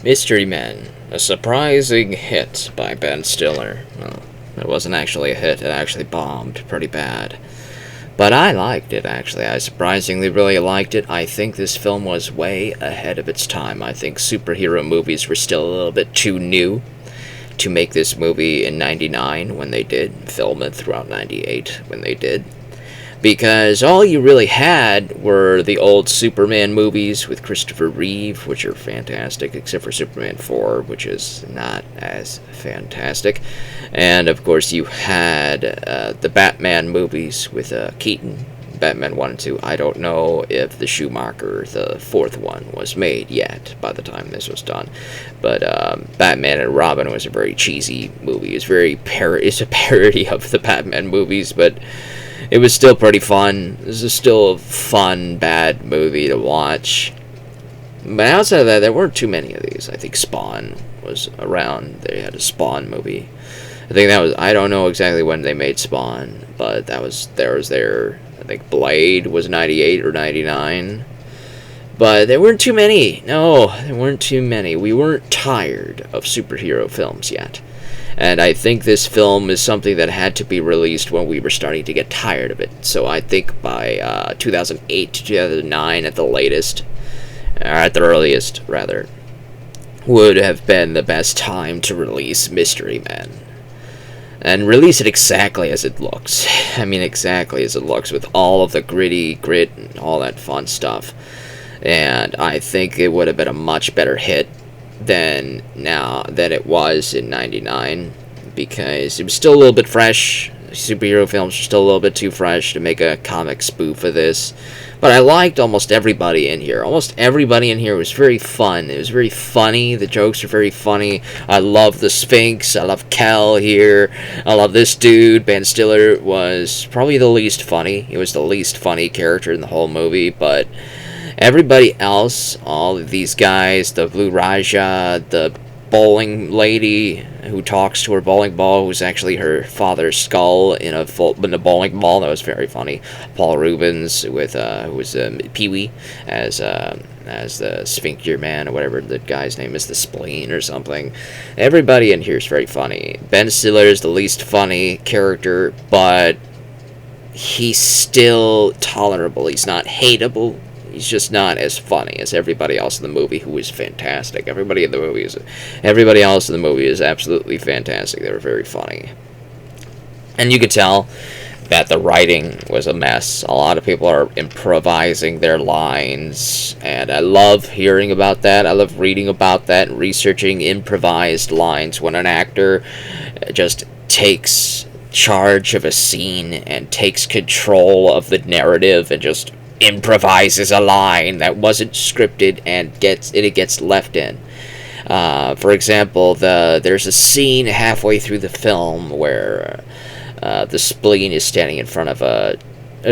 Mystery Men, a surprising hit by Ben Stiller. Well, it wasn't actually a hit, it actually bombed pretty bad. But I liked it, actually. I surprisingly really liked it. I think this film was way ahead of its time. I think superhero movies were still a little bit too new to make this movie in 99 when they did, film it throughout 98 when they did. Because all you really had were the old Superman movies with Christopher Reeve, which are fantastic, except for Superman 4, which is not as fantastic. And, of course, you had the Batman movies with Keaton, Batman 1 and 2. I don't know if the Schumacher, the fourth one, was made yet by the time this was done. But Batman and Robin was a very cheesy movie. It's a parody of the Batman movies, but it was still pretty fun. This is still a fun, bad movie to watch. But outside of that, there weren't too many of these. I think Spawn was around. They had a Spawn movie. I don't know exactly when they made Spawn, but there. I think Blade was 98 or 99. But there weren't too many. No, there weren't too many. We weren't tired of superhero films yet. And I think this film is something that had to be released when we were starting to get tired of it. So I think by 2008 to 2009 at the latest, or at the earliest, rather, would have been the best time to release Mystery Men. And release it exactly as it looks. I mean, exactly as it looks, with all of the grit and all that fun stuff. And I think it would have been a much better hit than it was in 99, because it was still a little bit fresh. Superhero films were still a little bit too fresh to make a comic spoof of this. But I liked almost everybody in here. Almost everybody in here was very fun. It was very funny. The jokes are very funny. I love the Sphinx. I love Kel here. I love this dude. Ben Stiller was probably the least funny. He was the least funny character in the whole movie, but everybody else, all of these guys, the Blue Raja, the bowling lady who talks to her bowling ball, who's actually her father's skull in a bowling ball, that was very funny. Paul Rubens who was Pee-wee as the Sphincter Man, or whatever the guy's name is, the Spleen or something. Everybody in here is very funny. Ben Stiller is the least funny character, but he's still tolerable. He's not hateable. He's just not as funny as everybody else in the movie, who is fantastic. Everybody else in the movie is absolutely fantastic. They were very funny. And you could tell that the writing was a mess. A lot of people are improvising their lines, and I love hearing about that. I love reading about that and researching improvised lines when an actor just takes charge of a scene and takes control of the narrative and just improvises a line that wasn't scripted and gets left in. For example, there's a scene halfway through the film where the Spleen is standing in front of a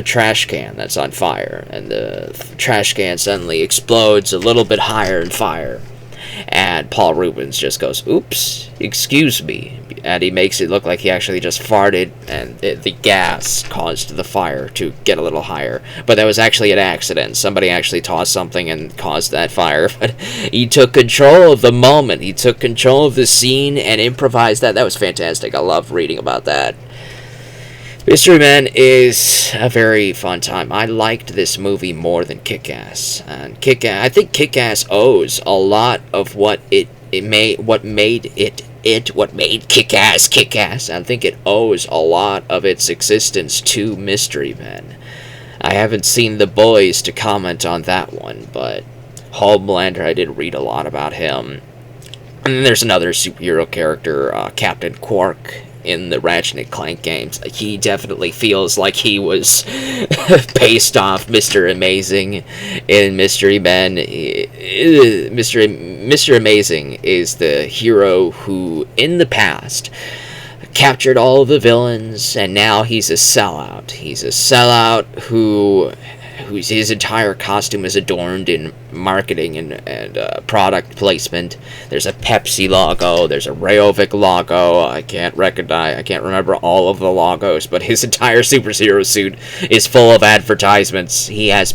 trash can that's on fire, and the trash can suddenly explodes a little bit higher in fire, and Paul Rubens just goes, "Oops, excuse me," and he makes it look like he actually just farted, and the gas caused the fire to get a little higher. But that was actually an accident. Somebody actually tossed something and caused that fire. But he took control of the moment. He took control of the scene and improvised that. That was fantastic. I love reading about that. Mystery Men is a very fun time. I liked this movie more than Kick-Ass. And I think Kick-Ass owes a lot of what made Kick-Ass Kick-Ass. I think it owes a lot of its existence to Mystery Men. I haven't seen The Boys to comment on that one, but Homelander, I did read a lot about him. And then there's another superhero character, Captain Quark, in the Ratchet and Clank games. He definitely feels like he was based off Mr. Amazing in Mystery Men. Mr. Amazing is the hero who, in the past, captured all of the villains, and now he's a sellout. He's a sellout whose his entire costume is adorned in marketing and product placement. There's a Pepsi logo, there's a Rayovic logo. I can't remember all of the logos, but his entire superhero suit is full of advertisements. He has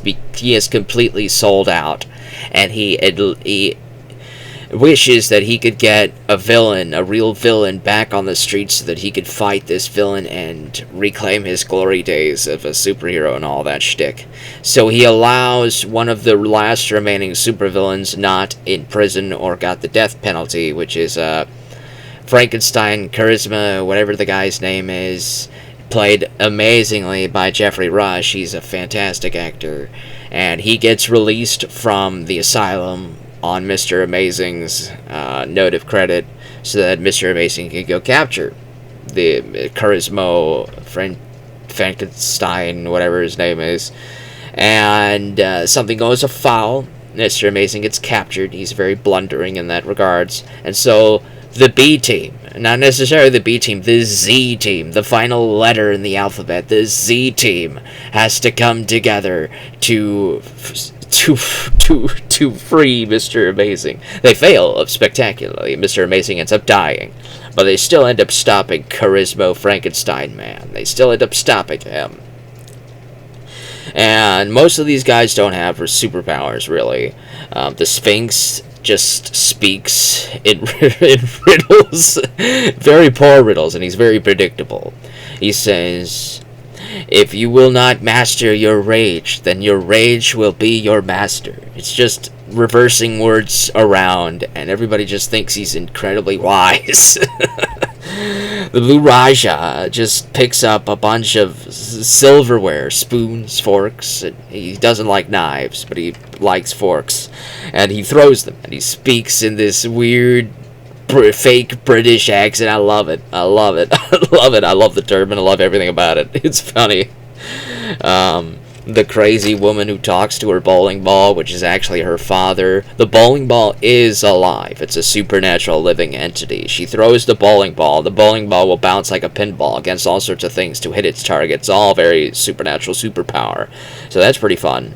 completely sold out, and he wishes that he could get a villain, a real villain, back on the streets so that he could fight this villain and reclaim his glory days of a superhero and all that shtick. So he allows one of the last remaining supervillains not in prison or got the death penalty, which is Frankenstein Charisma, whatever the guy's name is, played amazingly by Jeffrey Rush. He's a fantastic actor. And he gets released from the asylum on Mr. Amazing's note of credit so that Mr. Amazing can go capture the Charisma Frankenstein, whatever his name is. And something goes afoul. Mr. Amazing gets captured. He's very blundering in that regards. And so the B team, not necessarily the B team, the Z team, the final letter in the alphabet, the Z team has to come together to free Mr. Amazing. They fail spectacularly. Mr. Amazing ends up dying, but they still end up stopping Charisma Frankenstein Man. They still end up stopping him. And most of these guys don't have superpowers, really. The Sphinx just speaks in riddles, very poor riddles, and he's very predictable. He says, "If you will not master your rage, then your rage will be your master." It's just reversing words around, and everybody just thinks he's incredibly wise. The Blue Raja just picks up a bunch of silverware, spoons, forks. And he doesn't like knives, but he likes forks. And he throws them, and he speaks in this weird, fake British accent. I love it. I love it. I love it. I love the turban. I love everything about it. It's funny. The crazy woman who talks to her bowling ball, which is actually her father. The bowling ball is alive. It's a supernatural living entity. She throws the bowling ball. The bowling ball will bounce like a pinball against all sorts of things to hit its target. It's all very supernatural superpower. So that's pretty fun.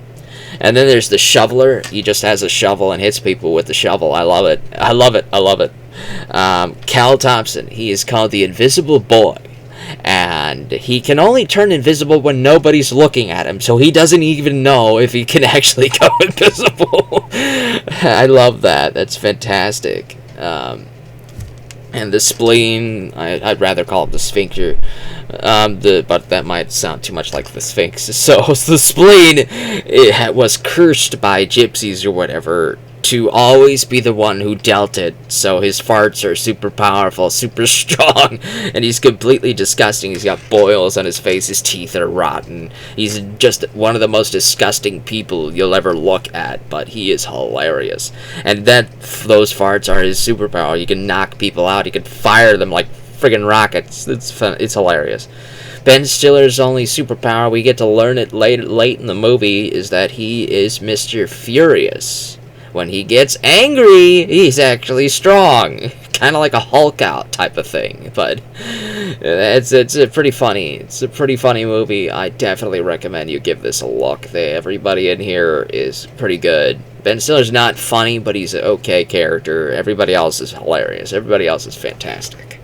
And then there's the shoveler. He just has a shovel and hits people with the shovel. I love it. I love it. I love it. Cal Thompson. He is called the Invisible Boy. And he can only turn invisible when nobody's looking at him, so he doesn't even know if he can actually go invisible. I love that. That's fantastic. And the spleen, I'd rather call it the sphincter, but that might sound too much like the Sphinx. So the spleen, it was cursed by gypsies or whatever to always be the one who dealt it, so his farts are super powerful, super strong, and he's completely disgusting. He's got boils on his face, his teeth are rotten. He's just one of the most disgusting people you'll ever look at, but he is hilarious. And those farts are his superpower. You can knock people out, you can fire them like friggin' rockets. It's fun. It's hilarious. Ben Stiller's only superpower, we get to learn it late in the movie, is that he is Mr. Furious. When he gets angry, he's actually strong. Kind of like a Hulk out type of thing. But it's a pretty funny. It's a pretty funny movie. I definitely recommend you give this a look. Everybody in here is pretty good. Ben Stiller's not funny, but he's an okay character. Everybody else is hilarious. Everybody else is fantastic.